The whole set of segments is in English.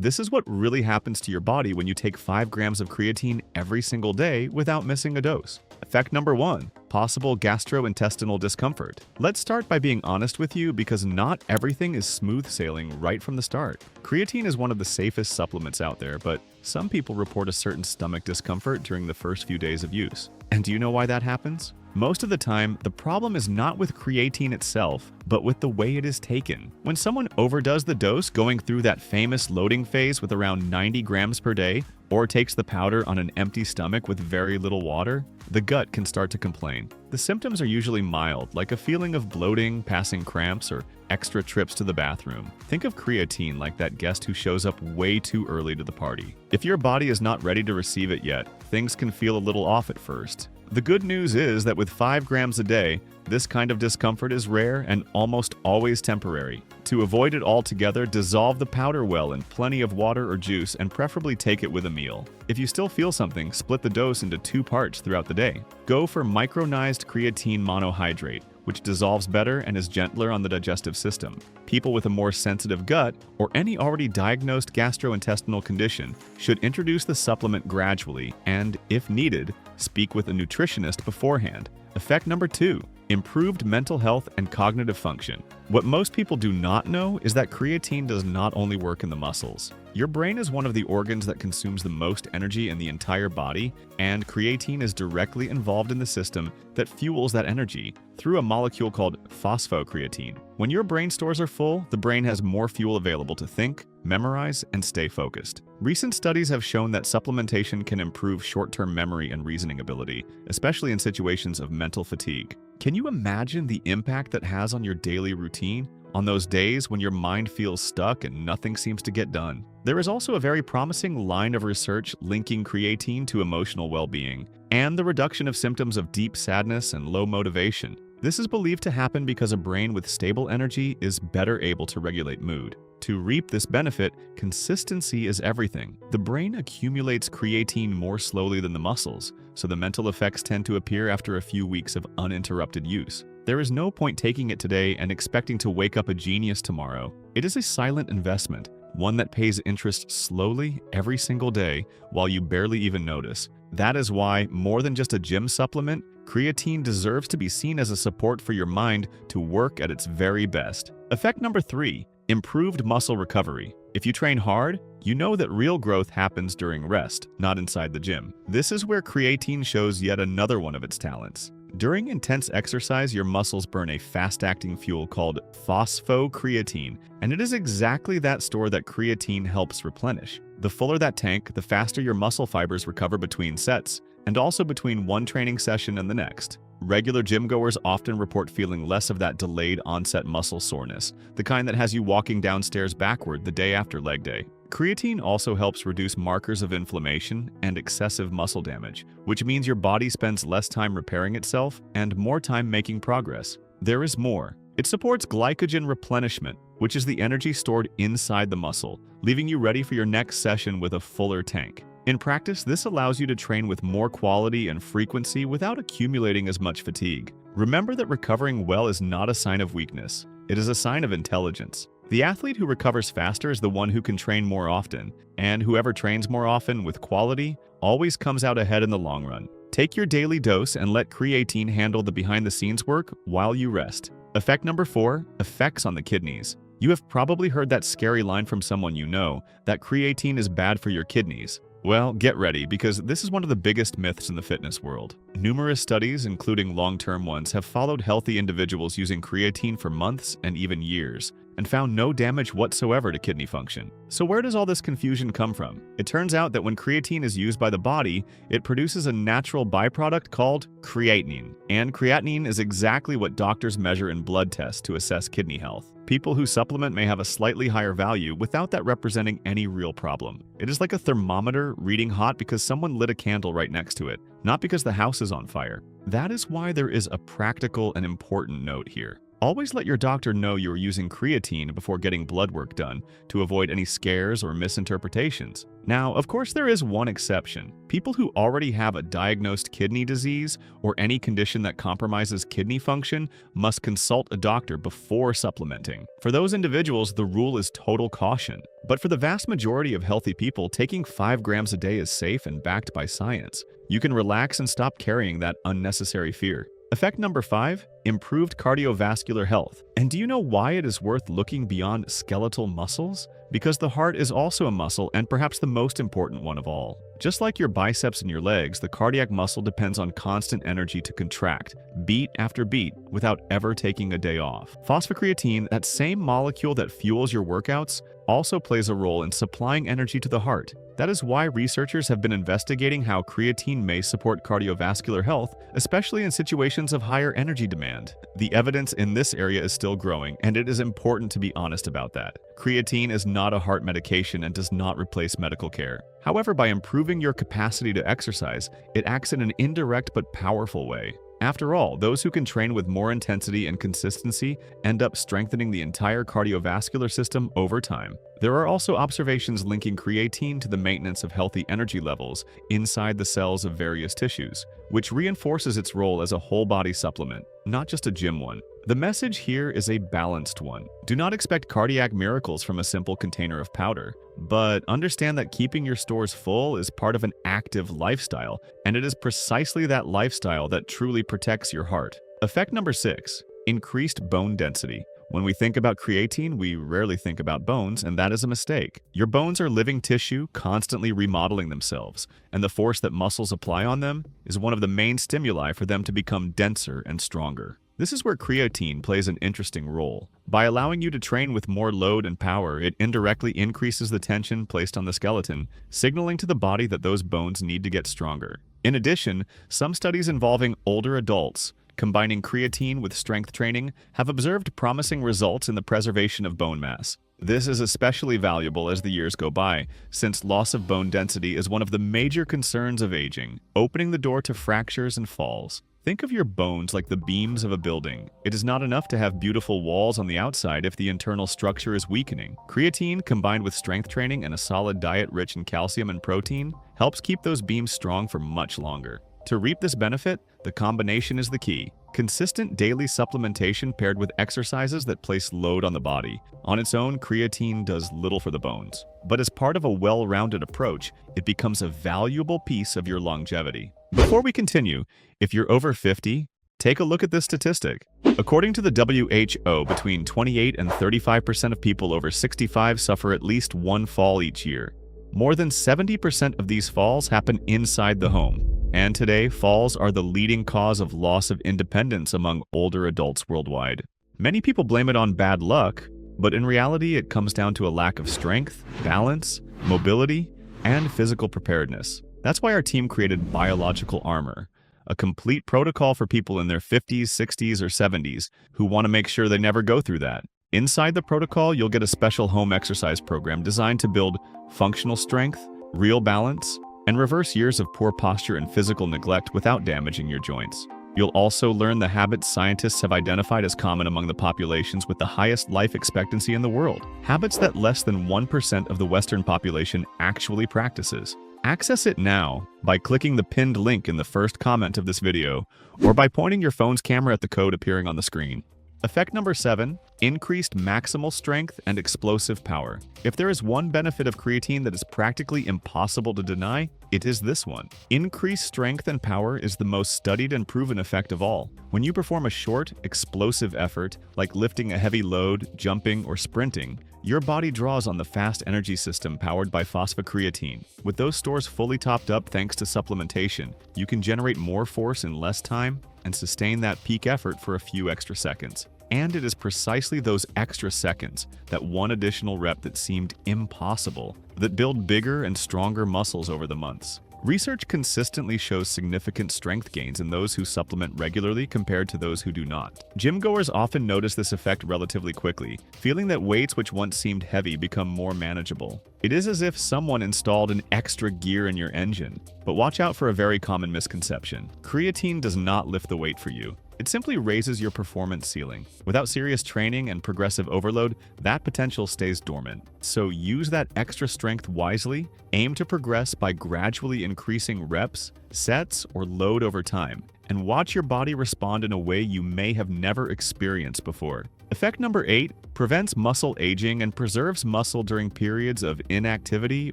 This is what really happens to your body when you take 5 grams of creatine every single day without missing a dose. Effect number 1. Possible gastrointestinal discomfort. Let's start by being honest with you because not everything is smooth sailing right from the start. Creatine is one of the safest supplements out there, but some people report a certain stomach discomfort during the first few days of use. And do you know why that happens? Most of the time, the problem is not with creatine itself, but with the way it is taken. When someone overdoes the dose going through that famous loading phase with around 90 grams per day, or takes the powder on an empty stomach with very little water, the gut can start to complain. The symptoms are usually mild, like a feeling of bloating, passing cramps, or extra trips to the bathroom. Think of creatine like that guest who shows up way too early to the party. If your body is not ready to receive it yet, things can feel a little off at first. The good news is that with 5 grams a day, this kind of discomfort is rare and almost always temporary. To avoid it altogether, dissolve the powder well in plenty of water or juice and preferably take it with a meal. If you still feel something, split the dose into 2 parts throughout the day. Go for micronized creatine monohydrate, which dissolves better and is gentler on the digestive system. People with a more sensitive gut or any already diagnosed gastrointestinal condition should introduce the supplement gradually and, if needed, speak with a nutritionist beforehand. Effect number 2. Improved mental health and cognitive function. What most people do not know is that creatine does not only work in the muscles. Your brain is one of the organs that consumes the most energy in the entire body, and creatine is directly involved in the system that fuels that energy through a molecule called phosphocreatine. When your brain stores are full, the brain has more fuel available to think, memorize, and stay focused. Recent studies have shown that supplementation can improve short-term memory and reasoning ability, especially in situations of mental fatigue. Can you imagine the impact that has on your daily routine? On those days when your mind feels stuck and nothing seems to get done? There is also a very promising line of research linking creatine to emotional well-being and the reduction of symptoms of deep sadness and low motivation. This is believed to happen because a brain with stable energy is better able to regulate mood. To reap this benefit, consistency is everything. The brain accumulates creatine more slowly than the muscles, so the mental effects tend to appear after a few weeks of uninterrupted use. There is no point taking it today and expecting to wake up a genius tomorrow. It is a silent investment, one that pays interest slowly every single day while you barely even notice. That is why, more than just a gym supplement, creatine deserves to be seen as a support for your mind to work at its very best. Effect number 3. Improved muscle recovery. If you train hard, you know that real growth happens during rest, not inside the gym. This is where creatine shows yet another one of its talents. During intense exercise, your muscles burn a fast-acting fuel called phosphocreatine, and it is exactly that store that creatine helps replenish. The fuller that tank, the faster your muscle fibers recover between sets, and also between one training session and the next. Regular gym goers often report feeling less of that delayed onset muscle soreness, the kind that has you walking downstairs backward the day after leg day. Creatine also helps reduce markers of inflammation and excessive muscle damage, which means your body spends less time repairing itself and more time making progress. There is more. It supports glycogen replenishment, which is the energy stored inside the muscle, leaving you ready for your next session with a fuller tank. In practice, this allows you to train with more quality and frequency without accumulating as much fatigue. Remember that recovering well is not a sign of weakness. It is a sign of intelligence. The athlete who recovers faster is the one who can train more often, and whoever trains more often with quality always comes out ahead in the long run. Take your daily dose and let creatine handle the behind-the-scenes work while you rest. Effect number 4, effects on the kidneys. You have probably heard that scary line from someone you know, that creatine is bad for your kidneys. Well, get ready, because this is one of the biggest myths in the fitness world. Numerous studies, including long-term ones, have followed healthy individuals using creatine for months and even years, and found no damage whatsoever to kidney function. So where does all this confusion come from? It turns out that when creatine is used by the body, it produces a natural byproduct called creatinine. And creatinine is exactly what doctors measure in blood tests to assess kidney health. People who supplement may have a slightly higher value without that representing any real problem. It is like a thermometer reading hot because someone lit a candle right next to it, not because the house is on fire. That is why there is a practical and important note here. Always let your doctor know you are using creatine before getting blood work done to avoid any scares or misinterpretations. Now, of course, there is one exception. People who already have a diagnosed kidney disease or any condition that compromises kidney function must consult a doctor before supplementing. For those individuals, the rule is total caution. But for the vast majority of healthy people, taking 5 grams a day is safe and backed by science. You can relax and stop carrying that unnecessary fear. Effect number 5, improved cardiovascular health. And do you know why it is worth looking beyond skeletal muscles? Because the heart is also a muscle and perhaps the most important one of all. Just like your biceps and your legs, the cardiac muscle depends on constant energy to contract, beat after beat, without ever taking a day off. Phosphocreatine, that same molecule that fuels your workouts, also plays a role in supplying energy to the heart. That is why researchers have been investigating how creatine may support cardiovascular health, especially in situations of higher energy demand. The evidence in this area is still growing, and it is important to be honest about that. Creatine is not a heart medication and does not replace medical care. However, by improving your capacity to exercise, it acts in an indirect but powerful way. After all, those who can train with more intensity and consistency end up strengthening the entire cardiovascular system over time. There are also observations linking creatine to the maintenance of healthy energy levels inside the cells of various tissues, which reinforces its role as a whole-body supplement, not just a gym one. The message here is a balanced one. Do not expect cardiac miracles from a simple container of powder, but understand that keeping your stores full is part of an active lifestyle, and it is precisely that lifestyle that truly protects your heart. Effect number 6, increased bone density. When we think about creatine, we rarely think about bones, and that is a mistake. Your bones are living tissue, constantly remodeling themselves, and the force that muscles apply on them is one of the main stimuli for them to become denser and stronger. This is where creatine plays an interesting role. By allowing you to train with more load and power, it indirectly increases the tension placed on the skeleton, signaling to the body that those bones need to get stronger. In addition, some studies involving older adults combining creatine with strength training have observed promising results in the preservation of bone mass. This is especially valuable as the years go by, since loss of bone density is one of the major concerns of aging, opening the door to fractures and falls. Think of your bones like the beams of a building. It is not enough to have beautiful walls on the outside if the internal structure is weakening. Creatine, combined with strength training and a solid diet rich in calcium and protein, helps keep those beams strong for much longer. To reap this benefit, the combination is the key. Consistent daily supplementation paired with exercises that place load on the body. On its own, creatine does little for the bones. But as part of a well-rounded approach, it becomes a valuable piece of your longevity. Before we continue, if you're over 50, take a look at this statistic. According to the WHO, between 28 and 35% of people over 65 suffer at least one fall each year. More than 70% of these falls happen inside the home. And today, falls are the leading cause of loss of independence among older adults worldwide. Many people blame it on bad luck, but in reality, it comes down to a lack of strength, balance, mobility, and physical preparedness. That's why our team created Biological Armor, a complete protocol for people in their 50s, 60s, or 70s who want to make sure they never go through that. Inside the protocol, you'll get a special home exercise program designed to build functional strength, real balance, and reverse years of poor posture and physical neglect without damaging your joints. You'll also learn the habits scientists have identified as common among the populations with the highest life expectancy in the world, habits that less than 1% of the Western population actually practices. Access it now by clicking the pinned link in the first comment of this video, or by pointing your phone's camera at the code appearing on the screen. Effect number 7, increased maximal strength and explosive power. If there is one benefit of creatine that is practically impossible to deny, it is this one. Increased strength and power is the most studied and proven effect of all. When you perform a short, explosive effort, like lifting a heavy load, jumping, or sprinting, your body draws on the fast energy system powered by phosphocreatine. With those stores fully topped up thanks to supplementation, you can generate more force in less time and sustain that peak effort for a few extra seconds. And it is precisely those extra seconds, that one additional rep that seemed impossible, that build bigger and stronger muscles over the months. Research consistently shows significant strength gains in those who supplement regularly compared to those who do not. Gym goers often notice this effect relatively quickly, feeling that weights which once seemed heavy become more manageable. It is as if someone installed an extra gear in your engine. But watch out for a very common misconception. Creatine does not lift the weight for you. It simply raises your performance ceiling. Without serious training and progressive overload, that potential stays dormant. So use that extra strength wisely, aim to progress by gradually increasing reps, sets, or load over time, and watch your body respond in a way you may have never experienced before. Effect number 8 prevents muscle aging and preserves muscle during periods of inactivity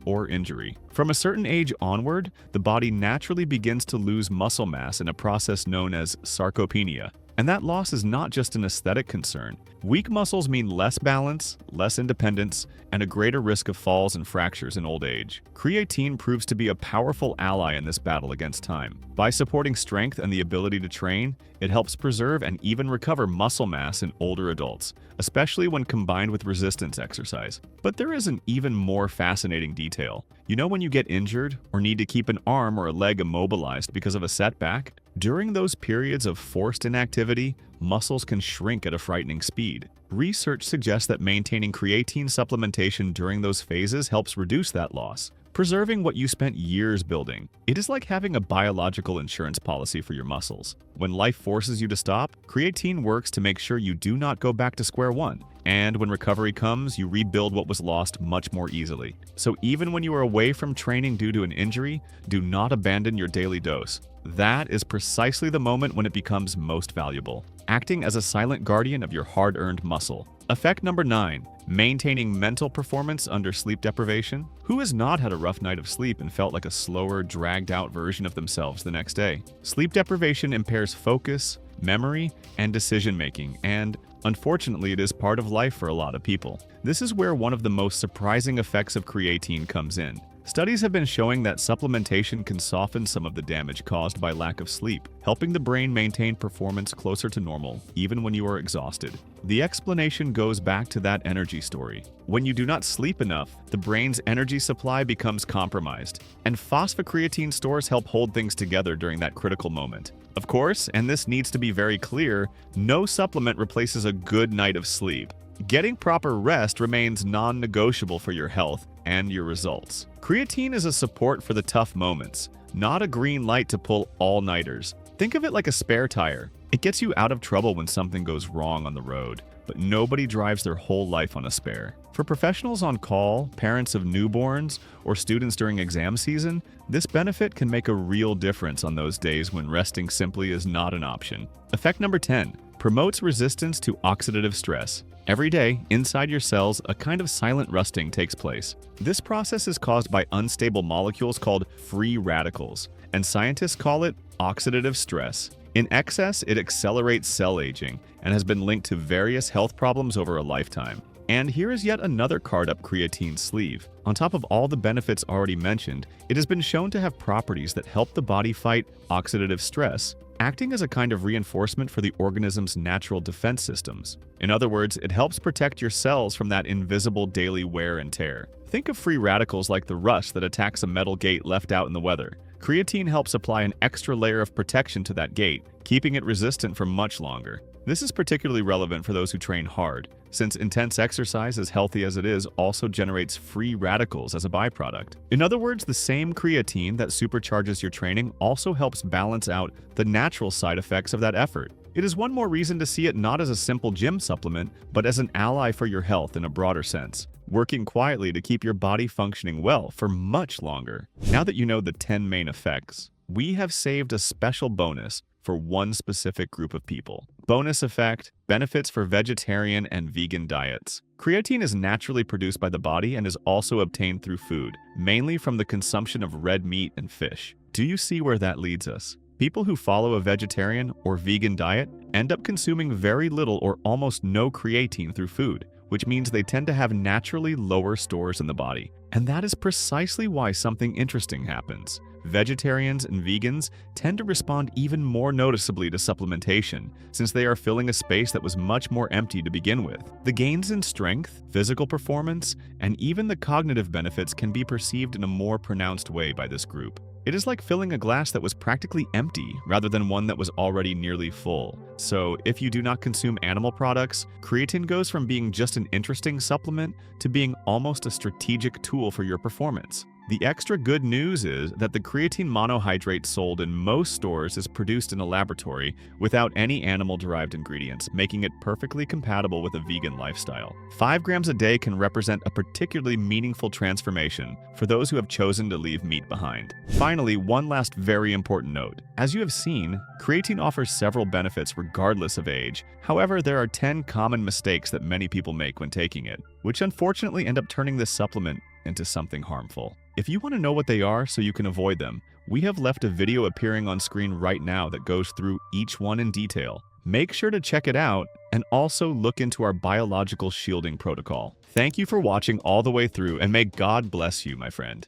or injury. From a certain age onward, the body naturally begins to lose muscle mass in a process known as sarcopenia. And that loss is not just an aesthetic concern. Weak muscles mean less balance, less independence, and a greater risk of falls and fractures in old age. Creatine proves to be a powerful ally in this battle against time. By supporting strength and the ability to train, it helps preserve and even recover muscle mass in older adults, especially when combined with resistance exercise. But there is an even more fascinating detail. You know when you get injured or need to keep an arm or a leg immobilized because of a setback? During those periods of forced inactivity, muscles can shrink at a frightening speed. Research suggests that maintaining creatine supplementation during those phases helps reduce that loss, preserving what you spent years building. It is like having a biological insurance policy for your muscles. When life forces you to stop, creatine works to make sure you do not go back to square one. And when recovery comes, you rebuild what was lost much more easily. So even when you are away from training due to an injury, do not abandon your daily dose. That is precisely the moment when it becomes most valuable, acting as a silent guardian of your hard-earned muscle. Effect number 9. Maintaining mental performance under sleep deprivation. Who has not had a rough night of sleep and felt like a slower, dragged-out version of themselves the next day? Sleep deprivation impairs focus, memory, and decision-making, and unfortunately, it is part of life for a lot of people. This is where one of the most surprising effects of creatine comes in. Studies have been showing that supplementation can soften some of the damage caused by lack of sleep, helping the brain maintain performance closer to normal, even when you are exhausted. The explanation goes back to that energy story. When you do not sleep enough, the brain's energy supply becomes compromised, and phosphocreatine stores help hold things together during that critical moment. Of course, and this needs to be very clear, no supplement replaces a good night of sleep. Getting proper rest remains non-negotiable for your health and your results. Creatine is a support for the tough moments, not a green light to pull all-nighters. Think of it like a spare tire. It gets you out of trouble when something goes wrong on the road, but nobody drives their whole life on a spare. For professionals on call, parents of newborns, or students during exam season, this benefit can make a real difference on those days when resting simply is not an option. Effect number 10. Promotes resistance to oxidative stress. Every day, inside your cells, a kind of silent rusting takes place. This process is caused by unstable molecules called free radicals, and scientists call it oxidative stress. In excess, it accelerates cell aging and has been linked to various health problems over a lifetime. And here is yet another card up creatine's sleeve. On top of all the benefits already mentioned, it has been shown to have properties that help the body fight oxidative stress, acting as a kind of reinforcement for the organism's natural defense systems. In other words, it helps protect your cells from that invisible daily wear and tear. Think of free radicals like the rust that attacks a metal gate left out in the weather. Creatine helps apply an extra layer of protection to that gate, keeping it resistant for much longer. This is particularly relevant for those who train hard, since intense exercise, as healthy as it is, also generates free radicals as a byproduct. In other words, the same creatine that supercharges your training also helps balance out the natural side effects of that effort. It is one more reason to see it not as a simple gym supplement, but as an ally for your health in a broader sense, working quietly to keep your body functioning well for much longer. Now that you know the 10 main effects, we have saved a special bonus for one specific group of people. Bonus effect: benefits for vegetarian and vegan diets. Creatine is naturally produced by the body and is also obtained through food, mainly from the consumption of red meat and fish. Do you see where that leads us? People who follow a vegetarian or vegan diet end up consuming very little or almost no creatine through food, which means they tend to have naturally lower stores in the body. And that is precisely why something interesting happens. Vegetarians and vegans tend to respond even more noticeably to supplementation, since they are filling a space that was much more empty to begin with. The gains in strength, physical performance, and even the cognitive benefits can be perceived in a more pronounced way by this group. It is like filling a glass that was practically empty rather than one that was already nearly full. So, if you do not consume animal products, creatine goes from being just an interesting supplement to being almost a strategic tool for your performance. The extra good news is that the creatine monohydrate sold in most stores is produced in a laboratory without any animal-derived ingredients, making it perfectly compatible with a vegan lifestyle. 5 grams a day can represent a particularly meaningful transformation for those who have chosen to leave meat behind. Finally, one last very important note. As you have seen, creatine offers several benefits regardless of age. However, there are 10 common mistakes that many people make when taking it, which unfortunately end up turning this supplement into something harmful. If you want to know what they are so you can avoid them, we have left a video appearing on screen right now that goes through each one in detail. Make sure to check it out and also look into our biological shielding protocol. Thank you for watching all the way through, and may God bless you, my friend.